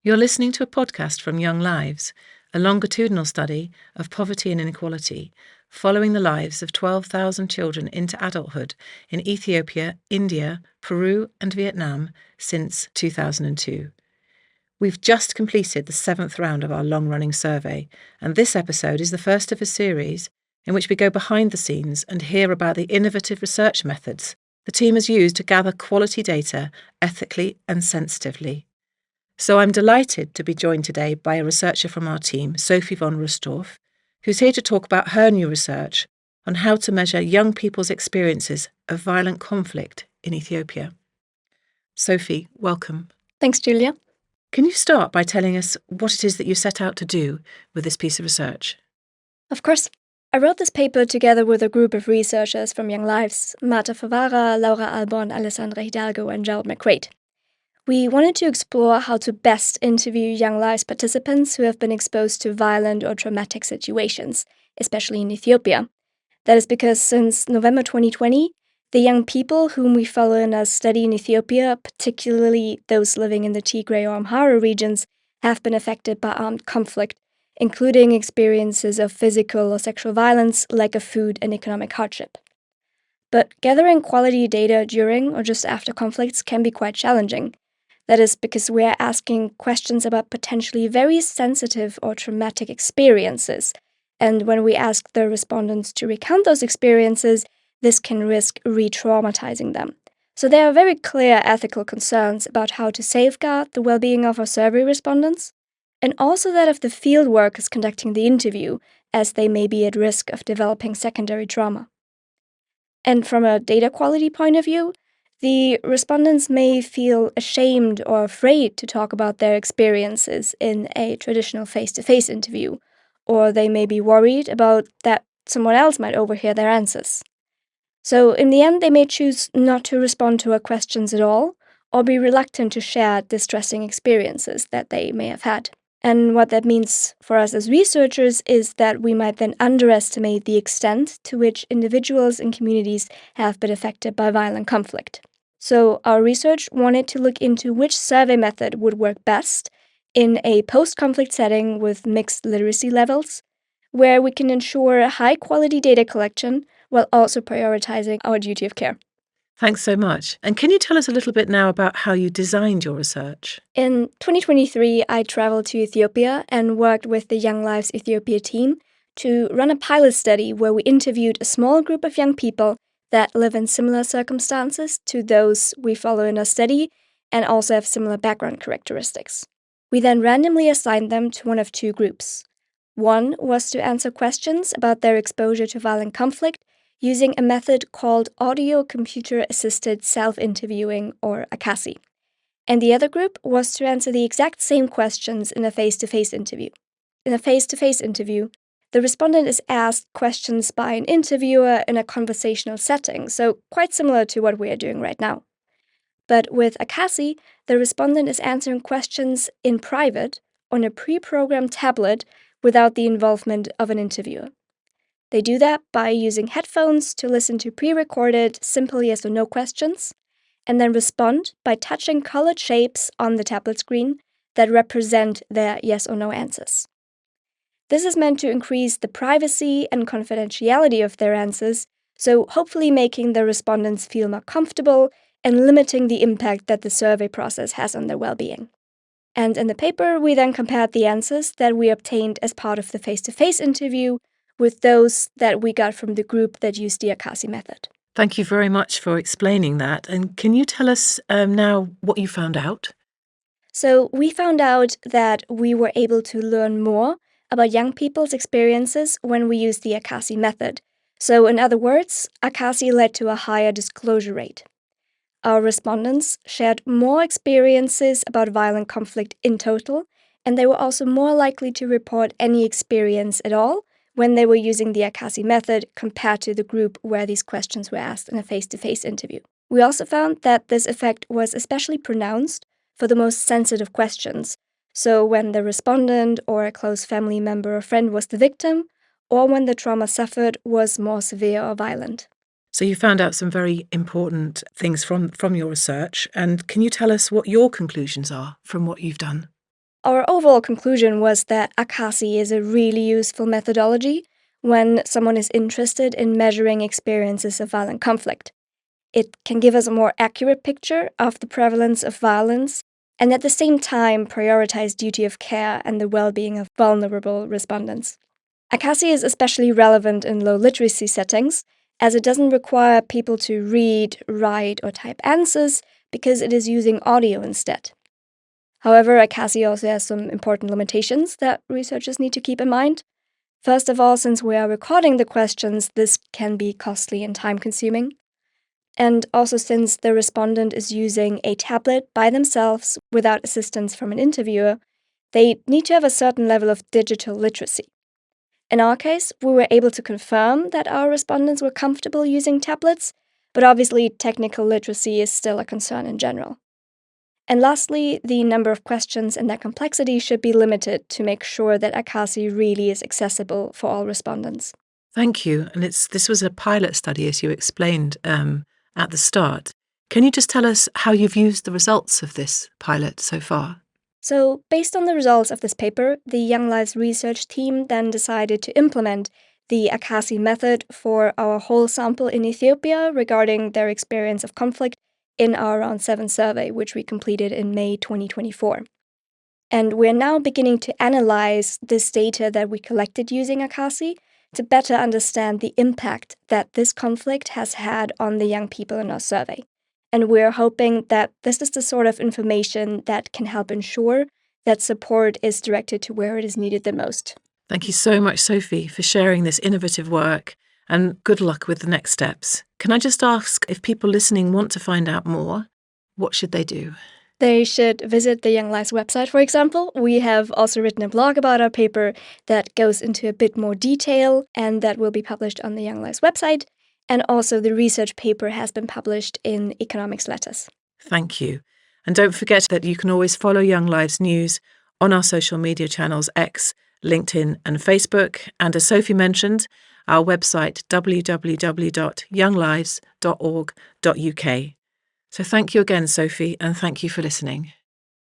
You're listening to a podcast from Young Lives, a longitudinal study of poverty and inequality, following the lives of 12,000 children into adulthood in Ethiopia, India, Peru and Vietnam since 2002. We've just completed the 7th round of our long-running survey, and this episode is the first of a series in which we go behind the scenes and hear about the innovative research methods the team has used to gather quality data ethically and sensitively. So I'm delighted to be joined today by a researcher from our team, Sophie von Russdorf, who's here to talk about her new research on how to measure young people's experiences of violent conflict in Ethiopia. Sophie, welcome. Thanks, Julia. Can you start by telling us what it is that you set out to do with this piece of research? Of course. I wrote this paper together with a group of researchers from Young Lives, Marta Favara, Ahlborn, Alessandra, Hidalgo and Gerald McQuade. We wanted to explore how to best interview Young Lives participants who have been exposed to violent or traumatic situations, especially in Ethiopia. That is because since November 2020, the young people whom we follow in our study in Ethiopia, particularly those living in the Tigray or Amhara regions, have been affected by armed conflict, including experiences of physical or sexual violence, lack of food, and economic hardship. But gathering quality data during or just after conflicts can be quite challenging. That is because we are asking questions about potentially very sensitive or traumatic experiences, and when we ask the respondents to recount those experiences, this can risk re-traumatizing them. So there are very clear ethical concerns about how to safeguard the well-being of our survey respondents, and also that of the field workers conducting the interview, as they may be at risk of developing secondary trauma. And from a data quality point of view, the respondents may feel ashamed or afraid to talk about their experiences in a traditional face-to-face interview, or they may be worried about that someone else might overhear their answers. So in the end, they may choose not to respond to our questions at all, or be reluctant to share distressing experiences that they may have had. And what that means for us as researchers is that we might then underestimate the extent to which individuals and communities have been affected by violent conflict. So our research wanted to look into which survey method would work best in a post-conflict setting with mixed literacy levels, where we can ensure high-quality data collection while also prioritizing our duty of care. Thanks so much. And can you tell us a little bit now about how you designed your research? In 2023, I traveled to Ethiopia and worked with the Young Lives Ethiopia team to run a pilot study where we interviewed a small group of young people that live in similar circumstances to those we follow in our study and also have similar background characteristics. We then randomly assigned them to one of two groups. One was to answer questions about their exposure to violent conflict using a method called audio-computer-assisted self-interviewing, or ACASi. And the other group was to answer the exact same questions in a face-to-face interview. In a face-to-face interview, the respondent is asked questions by an interviewer in a conversational setting, so quite similar to what we are doing right now. But with ACASi, the respondent is answering questions in private on a pre-programmed tablet without the involvement of an interviewer. They do that by using headphones to listen to pre-recorded simple yes or no questions, and then respond by touching colored shapes on the tablet screen that represent their yes or no answers. This is meant to increase the privacy and confidentiality of their answers, so hopefully making the respondents feel more comfortable and limiting the impact that the survey process has on their well-being. And in the paper, we then compared the answers that we obtained as part of the face-to-face interview with those that we got from the group that used the ACASi method. Thank you very much for explaining that. And can you tell us now what you found out? So we found out that we were able to learn more about young people's experiences when we used the ACASi method. So in other words, ACASi led to a higher disclosure rate. Our respondents shared more experiences about violent conflict in total, and they were also more likely to report any experience at all when they were using the ACASi method compared to the group where these questions were asked in a face-to-face interview. We also found that this effect was especially pronounced for the most sensitive questions, so when the respondent or a close family member or friend was the victim, or when the trauma suffered was more severe or violent. So you found out some very important things from your research, and can you tell us what your conclusions are from what you've done? Our overall conclusion was that ACASi is a really useful methodology when someone is interested in measuring experiences of violent conflict. It can give us a more accurate picture of the prevalence of violence and at the same time prioritize duty of care and the well-being of vulnerable respondents. ACASi is especially relevant in low literacy settings, as it doesn't require people to read, write, or type answers because it is using audio instead. However, ACASi also has some important limitations that researchers need to keep in mind. First of all, since we are recording the questions, this can be costly and time-consuming. And also since the respondent is using a tablet by themselves without assistance from an interviewer, they need to have a certain level of digital literacy. In our case, we were able to confirm that our respondents were comfortable using tablets, but obviously technical literacy is still a concern in general. And lastly, the number of questions and their complexity should be limited to make sure that ACASi really is accessible for all respondents. Thank you. And this was a pilot study, as you explained at the start. Can you just tell us how you've used the results of this pilot so far? So, based on the results of this paper, the Young Lives research team then decided to implement the ACASi method for our whole sample in Ethiopia regarding their experience of conflict in our Round 7 survey, which we completed in May 2024. And we're now beginning to analyze this data that we collected using ACASi to better understand the impact that this conflict has had on the young people in our survey. And we're hoping that this is the sort of information that can help ensure that support is directed to where it is needed the most. Thank you so much, Sophie, for sharing this innovative work, and good luck with the next steps. Can I just ask, if people listening want to find out more, what should they do? They should visit the Young Lives website, for example. We have also written a blog about our paper that goes into a bit more detail, and that will be published on the Young Lives website. And also the research paper has been published in Economics Letters. Thank you. And don't forget that you can always follow Young Lives News on our social media channels X, LinkedIn and Facebook. And as Sophie mentioned, our website www.younglives.org.uk. So thank you again, Sophie, and thank you for listening.